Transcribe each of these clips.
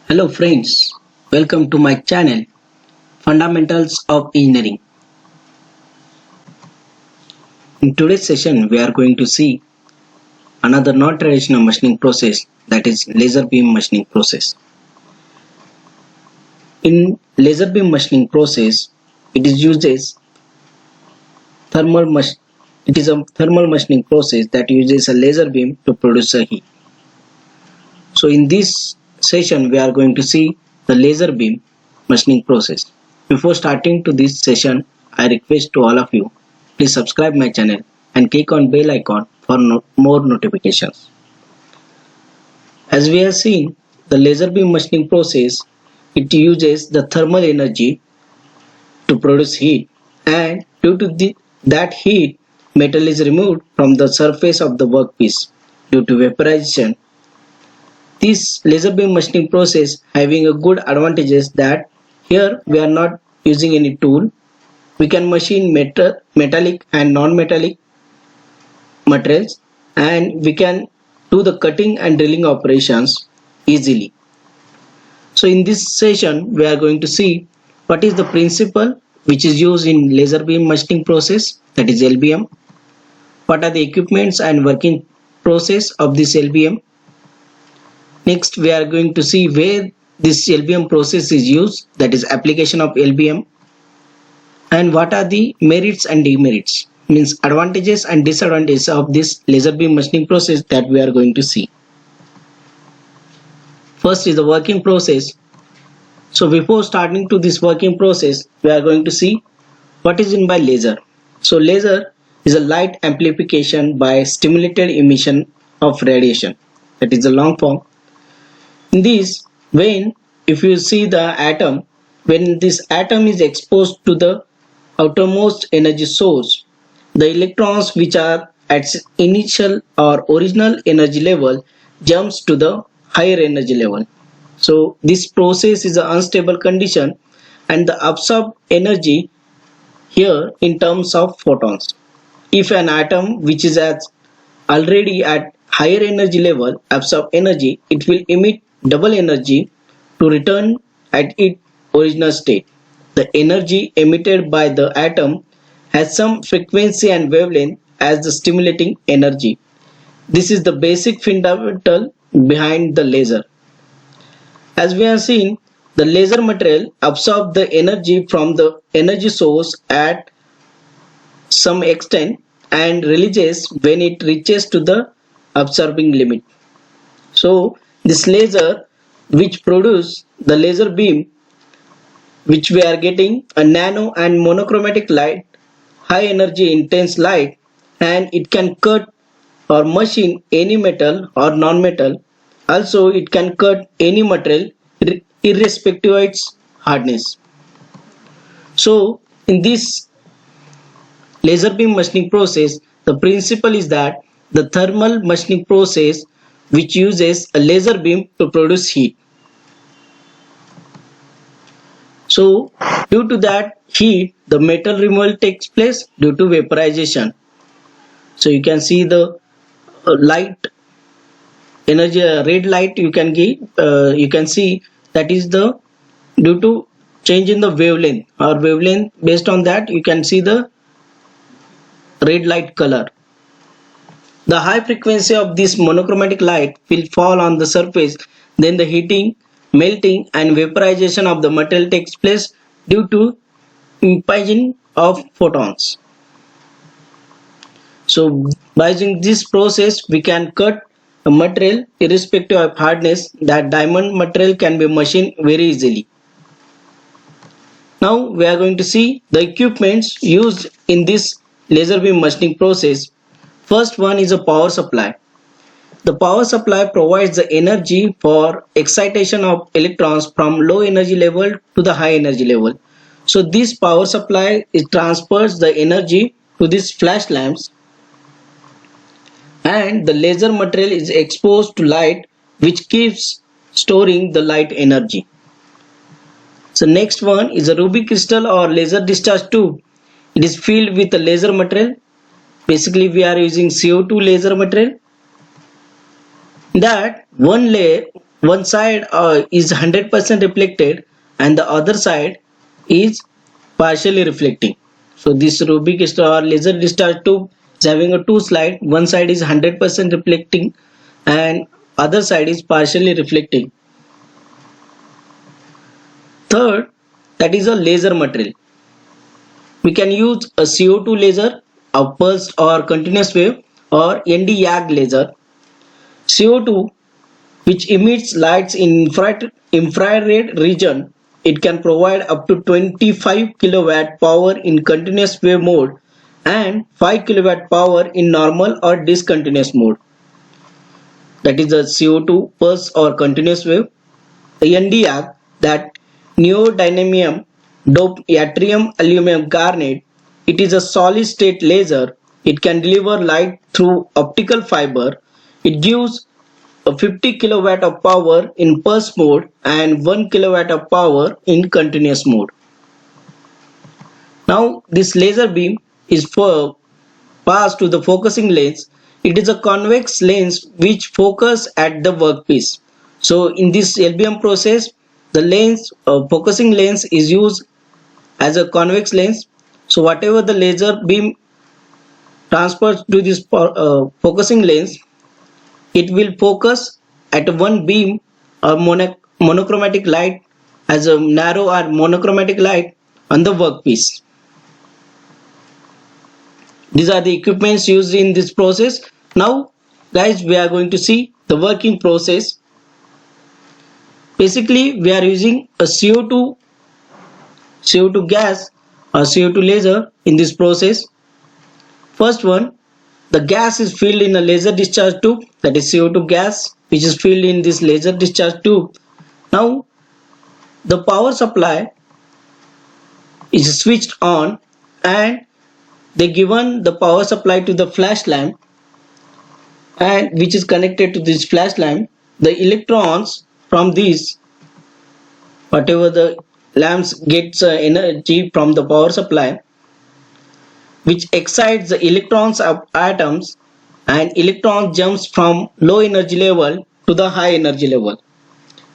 Hello friends, welcome to my channel Fundamentals of Engineering. In today's session we are going to see another non-traditional machining process, that is laser beam machining process. In laser beam machining process it is a thermal machining process that uses a laser beam to produce a heat. So in this session we are going to see the laser beam machining process. Before starting to this session, I request to all of you, please subscribe my channel and click on bell icon for more notifications. As we have seen, the laser beam machining process, it uses the thermal energy to produce heat, and due to that heat, metal is removed from the surface of the workpiece due to vaporization. This laser beam machining process having a good advantages that here we are not using any tool. We can machine metallic and non-metallic materials, and we can do the cutting and drilling operations easily. So in this session we are going to see what is the principle which is used in laser beam machining process, that is LBM. What are the equipments and working process of this LBM. Next we are going to see where this LBM process is used, that is application of LBM, and what are the merits and demerits, means advantages and disadvantages of this laser beam machining process that we are going to see. First is the working process. So before starting to this working process, we are going to see what is in by laser. So laser is a light amplification by stimulated emission of radiation, that is the long form. In this, if you see the atom, when this atom is exposed to the outermost energy source, the electrons which are at initial or original energy level jumps to the higher energy level. So this process is an unstable condition, and the absorbed energy here in terms of photons. If an atom which is already at higher energy level absorb energy, it will emit double energy to return at its original state. The energy emitted by the atom has some frequency and wavelength as the stimulating energy. This is the basic fundamental behind the laser. As we have seen, the laser material absorbs the energy from the energy source at some extent and releases when it reaches to the absorbing limit. So this laser which produce the laser beam, which we are getting a nano and monochromatic light, high energy intense light, and it can cut or machine any metal or non-metal. Also it can cut any material irrespective of its hardness. So in this laser beam machining process, the principle is that the thermal machining process which uses a laser beam to produce heat. So due to that heat, the metal removal takes place due to vaporization. So you can see the light energy, red light you can see that is the due to change in the wavelength. Based on that you can see the red light color. The high frequency of this monochromatic light will fall on the surface, then the heating, melting and vaporization of the material takes place due to impinging of photons. So by using this process we can cut a material irrespective of hardness. That diamond material can be machined very easily. Now we are going to see the equipments used in this laser beam machining process. First one is a power supply. The power supply provides the energy for excitation of electrons from low energy level to the high energy level. So this power supply transfers the energy to these flash lamps, and the laser material is exposed to light which keeps storing the light energy. So next one is a Ruby crystal or laser discharge tube. It is filled with a laser material. Basically we are using CO2 laser material. That one layer one side is 100% reflected and the other side is partially reflecting. So this Rubik star laser discharge tube is having a two slide. One side is 100% reflecting and other side is partially reflecting. Third, that is a laser material. We can use a CO2 laser, a pulsed or continuous wave, or ND-YAG laser. CO2, which emits lights in infrared region, it can provide up to 25 kilowatt power in continuous wave mode and 5 kilowatt power in normal or discontinuous mode. That is the CO2 pulse or continuous wave. The Nd:YAG, that neodymium doped yttrium aluminum garnet, it is a solid state laser. It can deliver light through optical fiber. It gives a 50 kilowatt of power in pulse mode and 1 kilowatt of power in continuous mode. Now this laser beam is passed to the focusing lens. It is a convex lens which focus at the workpiece. So in this LBM process, the lens focusing lens is used as a convex lens. So whatever the laser beam transfers to this focusing lens, it will focus at one beam or monochromatic light as a narrow or monochromatic light on the workpiece. These are the equipments used in this process. Now guys, we are going to see the working process. Basically we are using a CO2 gas or CO2 laser in this process. First one, the gas is filled in a laser discharge tube, that is CO2 gas, which is filled in this laser discharge tube. Now the power supply is switched on and they given the power supply to the flash lamp, and which is connected to this flash lamp. The electrons from these, whatever the lamps gets energy from the power supply, which excites the electrons of atoms, and electron jumps from low energy level to the high energy level.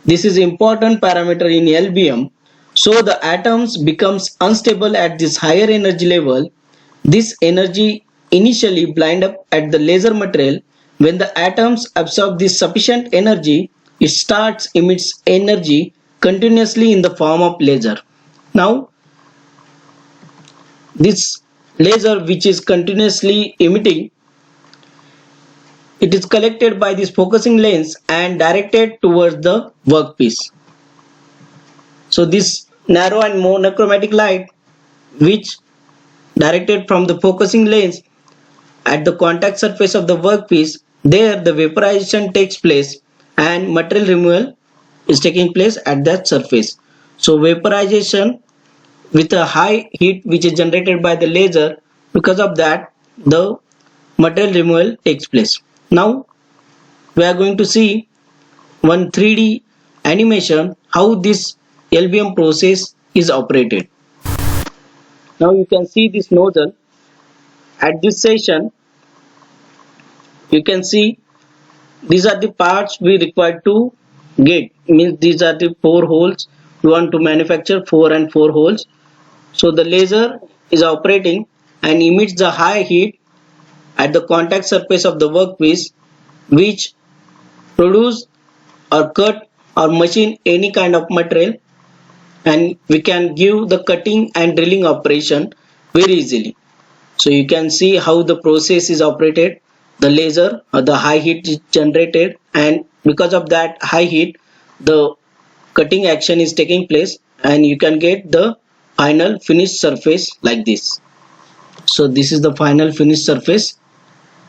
This is important parameter in LBM. So the atoms becomes unstable at this higher energy level. This energy initially blind up at the laser material. When the atoms absorb this sufficient energy, it starts emits energy continuously in the form of laser. Now this laser which is continuously emitting, it is collected by this focusing lens and directed towards the workpiece. So this narrow and monochromatic light which directed from the focusing lens at the contact surface of the workpiece, there the vaporization takes place and material removal is taking place at that surface. So vaporization with a high heat which is generated by the laser, because of that the material removal takes place. Now we are going to see one 3D animation how this LBM process is operated. Now you can see this nozzle. At this session you can see these are the parts we require to get, means these are the 4 holes. We want to manufacture 4 and 4 holes. So the laser is operating and emits the high heat at the contact surface of the workpiece, which produce or cut or machine any kind of material, and we can give the cutting and drilling operation very easily. So you can see how the process is operated. The laser or the high heat is generated, and because of that high heat the cutting action is taking place and you can get the final finished surface like this. So this is the final finished surface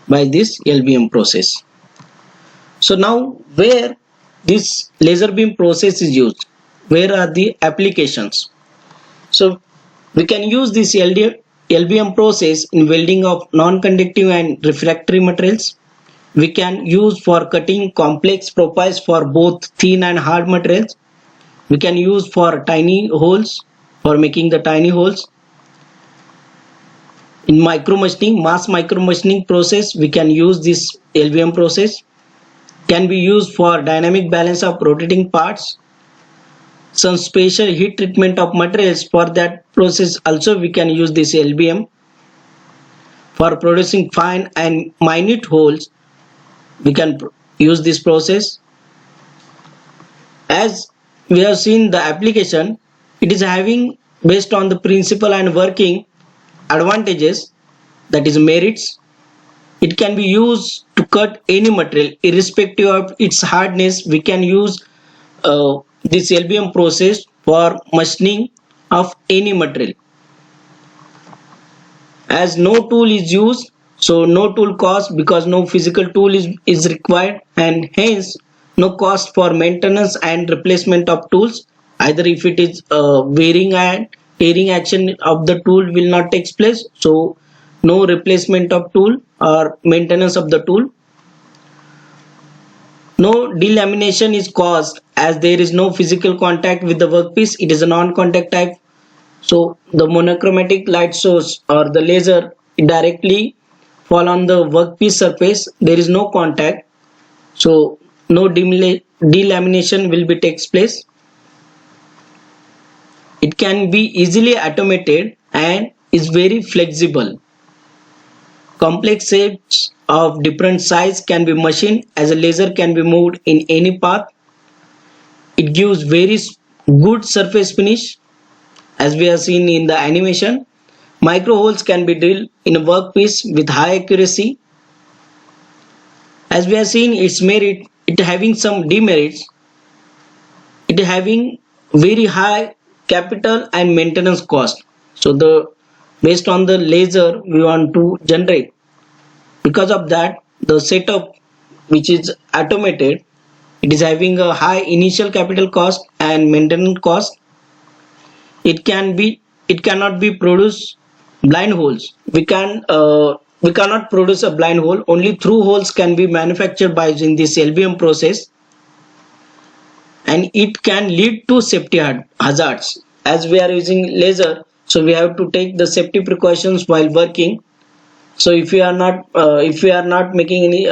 by this LBM process. So now where this laser beam process is used, where are the applications? So we can use this LBM process in welding of non-conductive and refractory materials. We can use for cutting complex profiles for both thin and hard materials. We can use for tiny holes, for making the tiny holes. In micro machining, mass micro machining process, we can use this LBM process. can be used for dynamic balance of rotating parts. Some special heat treatment of materials, for that process also we can use this LBM. For producing fine and minute holes, we can use this process. As we have seen the application, it is having, based on the principle and working, advantages, that is merits. It can be used to cut any material irrespective of its hardness. We can use this LBM process for machining of any material. As no tool is used, so no tool cost, because no physical tool is required, and hence no cost for maintenance and replacement of tools. Either if it is wearing and tearing action of the tool will not take place, so no replacement of tool or maintenance of the tool. No delamination is caused, as there is no physical contact with the workpiece. It is a non-contact type. So the monochromatic light source or the laser directly fall on the workpiece surface. There is no contact, so no delamination will be takes place. It can be easily automated and is very flexible. Complex shapes of different size can be machined, as a laser can be moved in any path. It gives very good surface finish, as we have seen in the animation. Micro holes can be drilled in a workpiece with high accuracy. As we have seen its merit, it having some demerits. It having very high capital and maintenance cost. So based on the laser we want to generate, because of that the setup which is automated, it is having a high initial capital cost and maintenance cost. It cannot be produced blind holes. We cannot produce a blind hole. Only through holes can be manufactured by using this LBM process, and it can lead to safety hazards. As we are using laser, so we have to take the safety precautions while working. So if we are not making any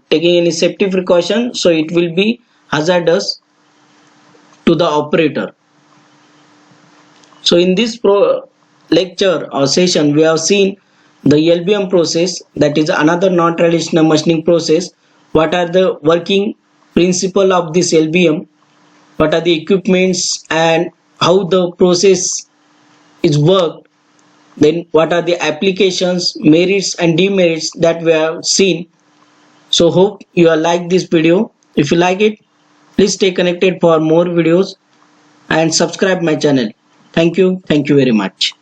taking any safety precaution, so it will be hazardous to the operator. So in this lecture or session, we have seen the LBM process, that is another non-traditional machining process. What are the working principle of this LBM? What are the equipments and how the process is worked? Then what are the applications, merits and demerits that we have seen. So hope you have liked this video. If you like it, please stay connected for more videos and subscribe my channel. Thank you very much.